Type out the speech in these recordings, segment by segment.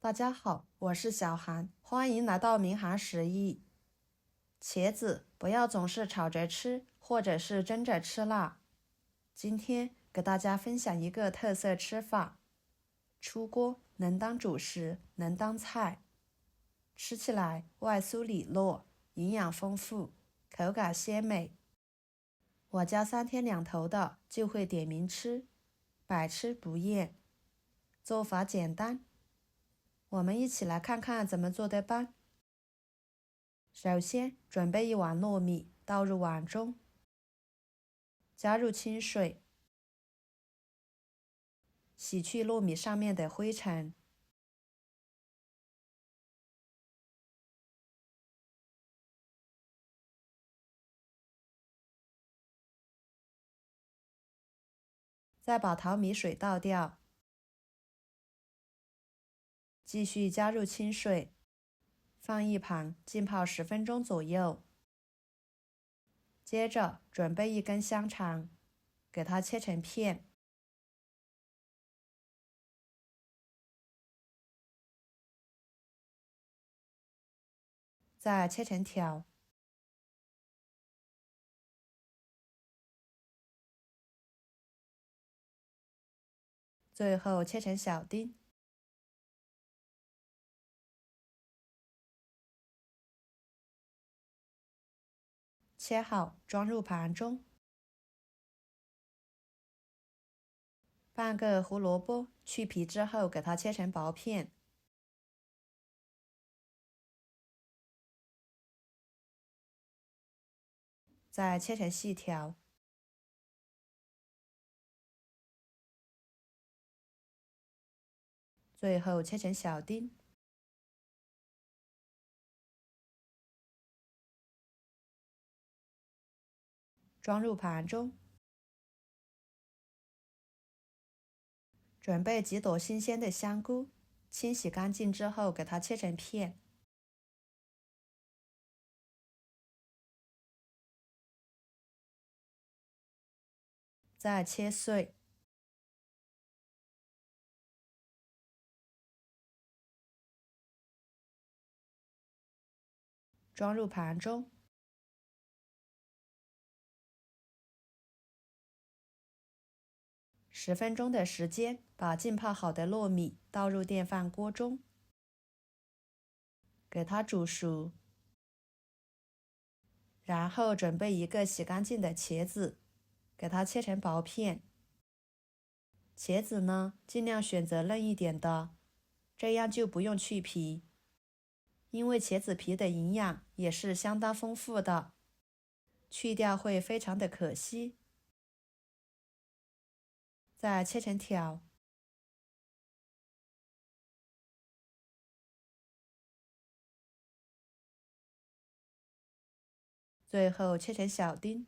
大家好，我是小韩，欢迎来到民航食艺。茄子不要总是炒着吃，或者是蒸着吃啦。今天给大家分享一个特色吃法，出锅能当主食，能当菜，吃起来外酥里糯，营养丰富，口感鲜美。我家3天2头的就会点名吃，百吃不厌。做法简单，我们一起来看看怎么做的吧。首先，准备1碗糯米，倒入碗中，加入清水，洗去糯米上面的灰尘，再把淘米水倒掉，继续加入清水，放一旁浸泡10分钟左右。接着准备1根香肠，给它切成片，再切成条，最后切成小丁。切好，装入盘中。半个胡萝卜，去皮之后给它切成薄片，再切成细条，最后切成小丁。装入盘中。准备几朵新鲜的香菇，清洗干净之后给它切成片，再切碎，装入盘中。10分钟的时间，把浸泡好的糯米倒入电饭锅中，给它煮熟。然后准备1个洗干净的茄子，给它切成薄片。茄子呢，尽量选择嫩一点的，这样就不用去皮，因为茄子皮的营养也是相当丰富的，去掉会非常的可惜。再切成条，最后切成小丁。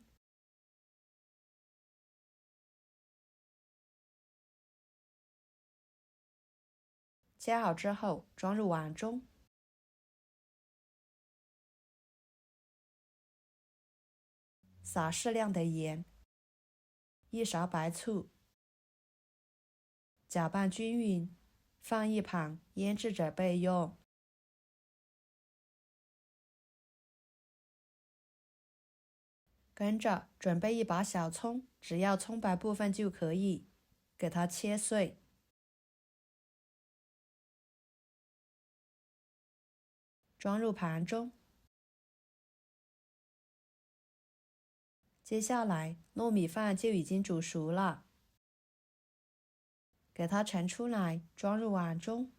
切好之后，装入碗中，撒适量的盐，1勺白醋，搅拌均匀，放一旁腌制着备用。跟着准备1把小葱，只要葱白部分就可以，给它切碎，装入盘中。接下来糯米饭就已经煮熟了，给它盛出来，装入碗中。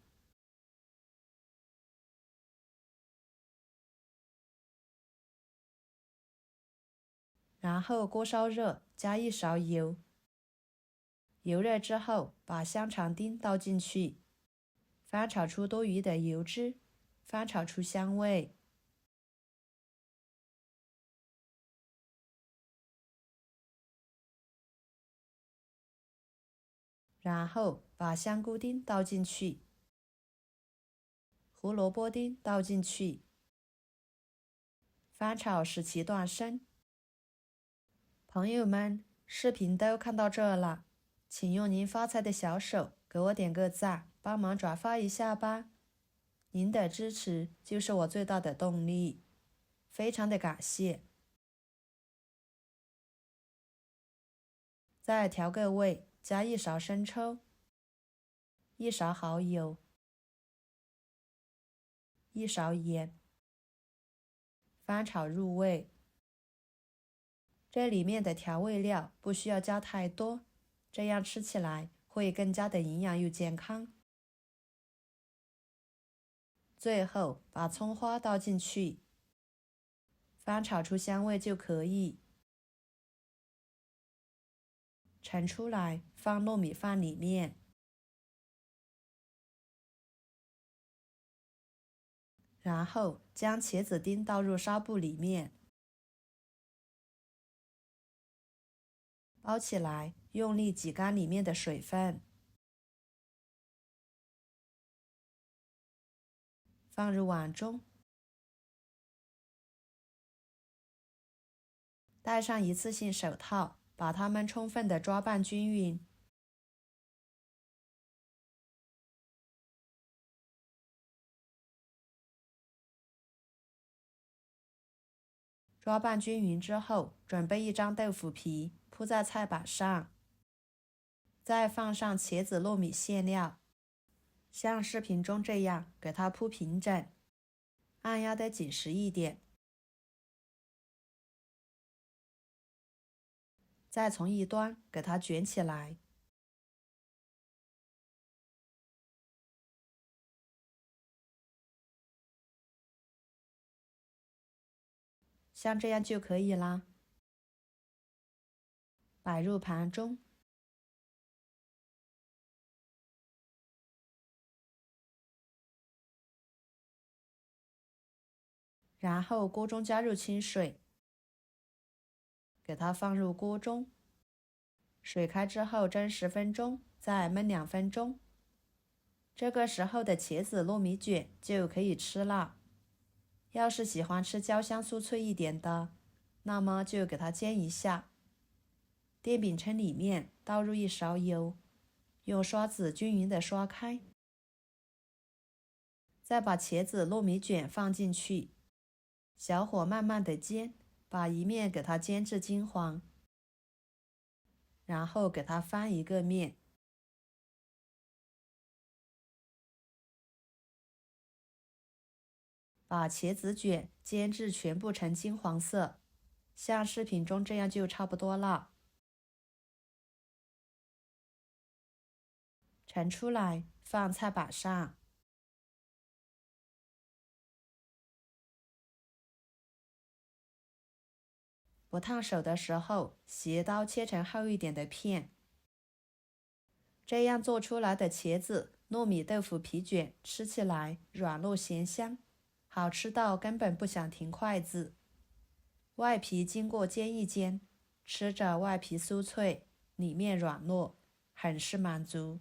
然后锅烧热，加1勺油，油热之后把香肠丁倒进去，翻炒出多余的油脂，翻炒出香味。然后把香菇丁倒进去，胡萝卜丁倒进去，翻炒使其断生。朋友们，视频都看到这了，请用您发财的小手给我点个赞，帮忙转发一下吧。您的支持就是我最大的动力，非常的感谢。再调个味，加1勺生抽，1勺蚝油，1勺盐，翻炒入味。这里面的调味料不需要加太多，这样吃起来会更加的营养又健康。最后把葱花倒进去，翻炒出香味就可以。盛出来放糯米饭里面，然后将茄子丁倒入纱布里面，包起来，用力挤干里面的水分，放入碗中，戴上一次性手套，把它们充分的抓拌均匀。抓拌均匀之后，准备1张豆腐皮铺在菜板上，再放上茄子糯米馅料，像视频中这样给它铺平整，按压得紧实一点。再从一端给它卷起来，像这样就可以啦。摆入盘中，然后锅中加入清水，给它放入锅中，水开之后蒸10分钟，再焖2分钟。这个时候的茄子糯米卷就可以吃啦。要是喜欢吃焦香酥脆一点的，那么就给它煎一下。电饼铛里面倒入1勺油，用刷子均匀的刷开，再把茄子糯米卷放进去，小火慢慢的煎，把一面给它煎至金黄，然后给它翻一个面，把茄子卷煎至全部呈金黄色，像视频中这样就差不多了。盛出来放菜板上，不烫手的时候，斜刀切成厚一点的片。这样做出来的茄子糯米豆腐皮卷吃起来软糯咸香，好吃到根本不想停筷子。外皮经过煎一煎，吃着外皮酥脆，里面软糯，很是满足。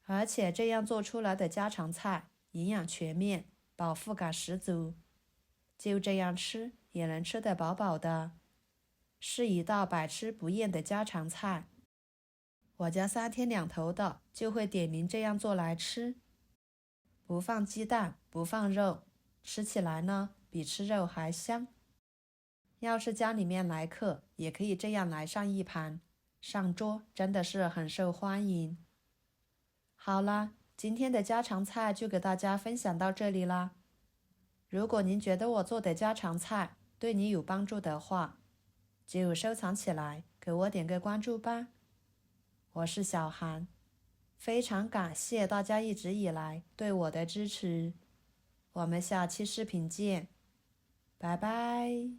而且这样做出来的家常菜营养全面，饱腹感十足，就这样吃也能吃得饱饱的，是一道百吃不厌的家常菜。我家3天2头的就会点名这样做来吃，不放鸡蛋，不放肉，吃起来呢比吃肉还香。要是家里面来客，也可以这样来上一盘，上桌真的是很受欢迎。好啦，今天的家常菜就给大家分享到这里啦。如果您觉得我做的家常菜对你有帮助的话，就收藏起来，给我点个关注吧。我是小韩，非常感谢大家一直以来对我的支持。我们下期视频见，拜拜。